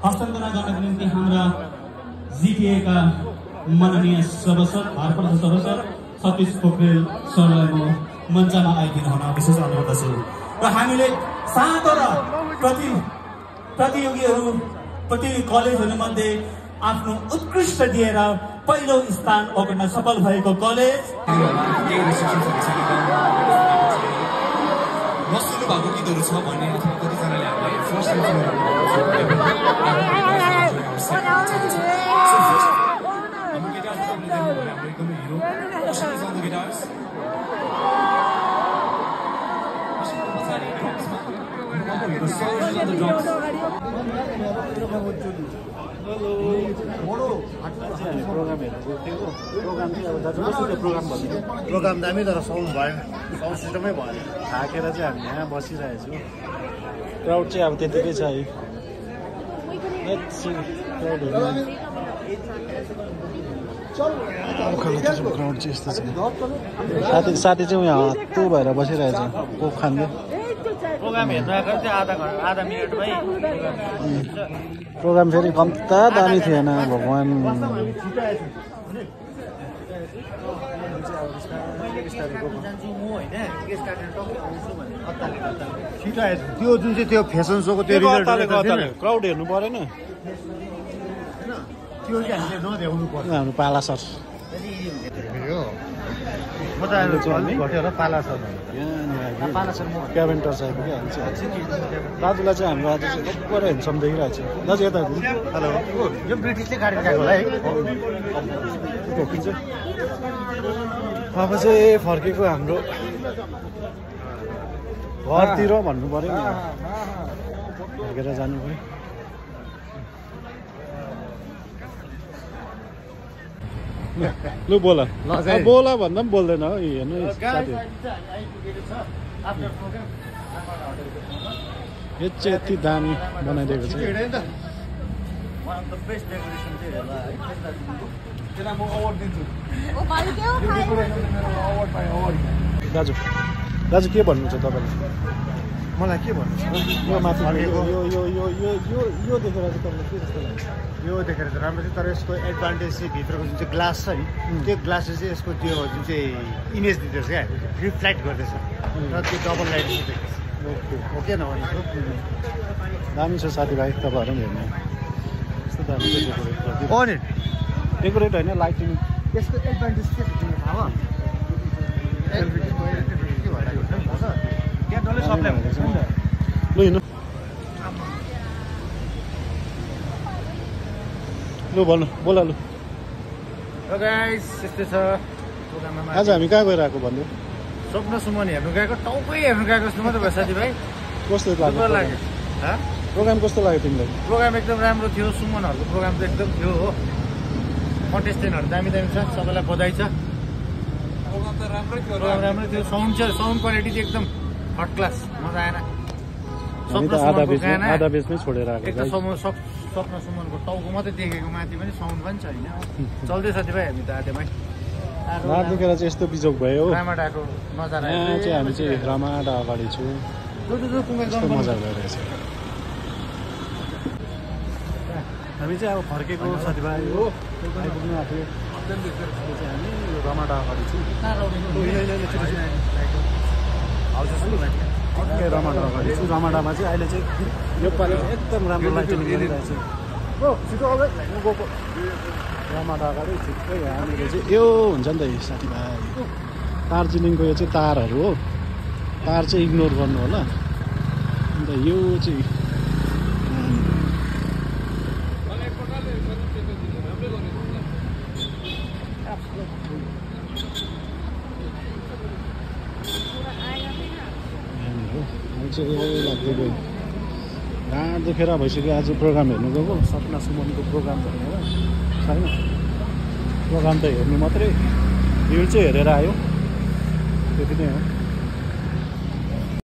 हस्तान्तरण गर्नको निम्ति हाम्रा जिटिएका माननीय सभासद भारप्राप्त सभासद सतीश पोखरेल सरलाई म मञ्चमा आइदिनु हुन विशेष अनुरोध गर्दछु र हामीले 7 प्रतियोगीहरू कलेजहरू मध्ये आफ्नो उत्कृष्ट दिएर पहिलो स्थान ओगट्न सफल भएको कलेज नसुन्नु भएको गीतहरू छ भन्ने कतिजनाले हामीलाई फर्स्ट एकदमै हिरो गिटार्स प्रोग्राम दामी तर साउन्ड भयो साउन्ड सिस्टमै भएन थाकेर चाहिँ हामी यहाँ बसिरहेको छु क्राउड चाहिँ अब त्यतिकै छ है क्राउड चाहिँ यस्तो छ साथी चाहिँ यहाँ हत्तु भएर बसिरहेछ कोक खाँदै प्रोग्राम हेर्नु आएको थियो आधा मिनटमै प्रोग्राम फेरि कम्ता दामी थिएन भगवान् त्यो जुन चाहिँ त्यो फेसन सोको त्यो क्राउड हेर्नु परेन त्यो चाहिँ हामीले नदेखाउनु पर्छ हाम्रो पाला सर म त घट्यो होला पाला सर क्याभेन्टर साइड दाजुलाई चाहिँ हाम्रो आज चाहिँ ओपर हेन्डसम देखिरहेको छ दाजु यता हेलो यो ब्रिटिसले गाडी गएको होला है अब चाहिँ फर्केको हाम्रो घरतिर भन्नु पऱ्यो नि फर्केर जानु पऱ्यो लु बोला बोला भन्दा पनि बोल्दैन हो हेर्नु साथी यो चाहिँ यति दामी बनाइदिएको छ दाजु दाजु के भन्नुहुन्छ तपाईँले मलाई के भन्नु यो माथि यो देखेर चाहिँ तपाईँलाई के जस्तो लाग्छ यो देखेर चाहिँ राम्रो छ तर यसको एडभान्टेज चाहिँ भित्रको जुन चाहिँ ग्लास छ नि त्यो ग्लासले चाहिँ यसको त्यो जुन चाहिँ इमेज दिँदैछ क्या रिफ्लेक्ट गर्दैछ र त्यो डबल लाइट देख्दैछ ओके न भनेको दामी छ साथीभाइ तपाईँहरू पनि हेर्ने यस्तो दामी छ डेकोरेट होइन लाइटिङ यसको एडभान्टेज के छ तिमीलाई थाहा लु हिँड्नु लु भन्नु बोला लु गाइस यस्तै छ आज हामी कहाँ गएर आएको भन्नु स्वप्न सुमन हेर्नु गएको टाउकै हेर्नु गएको जस्तो मात्रै भयो साथीभाइ कस्तो लाग्यो प्रोग्राम कस्तो लाग्यो तिमीलाई प्रोग्राम एकदम राम्रो थियो सुमनहरूको प्रोग्राम त एकदम थियो हो कन्टेस्टेन्टहरू दामी दामी छ सबैलाई बधाई छ प्रोग्राम राम्रै थियो साउन्ड क्वालिटी चाहिँ एकदम फर्स्ट क्लास मजा आएन आधा बेचमै छोडेर एकदम स्वप्न सुमनको टाउको मात्रै देखेको माथि पनि साउन्ड पनि छैन चल्दै साथीभाइ हामी त आधेमै रातिखेर चाहिँ यस्तो बिजोग भयो हो रामाडाको नजारा यहाँ चाहिँ हामी चाहिँ रामाडा अगाडि छु यस्तो मजा भइरहेछ हामी चाहिँ अब फर्केको साथीभाइ हो आइपुग्नु आएको हामी रामाडा अगाडि छु रामाडा अगाडि छु रामाडामा चाहिँ अहिले चाहिँ यो पालि एकदम राम्रो लाइटिङ गरिरहेछ रामाडा अगाडि ठिकै हामीले चाहिँ यो हुन्छ नि त साथीभाइ दार्जिलिङको यो चाहिँ तारहरू हो तार चाहिँ इग्नोर गर्नु होला अन्त यो चाहिँ चाहिँ लाग्दै गयो ढाड दुखेर भइसक्यो आज प्रोग्राम हेर्नु गएको सपना सुमनको प्रोग्राम भनेर छैन प्रोग्राम त हेर्नु मात्रै भिड चाहिँ हेरेर आयो त्यति नै हो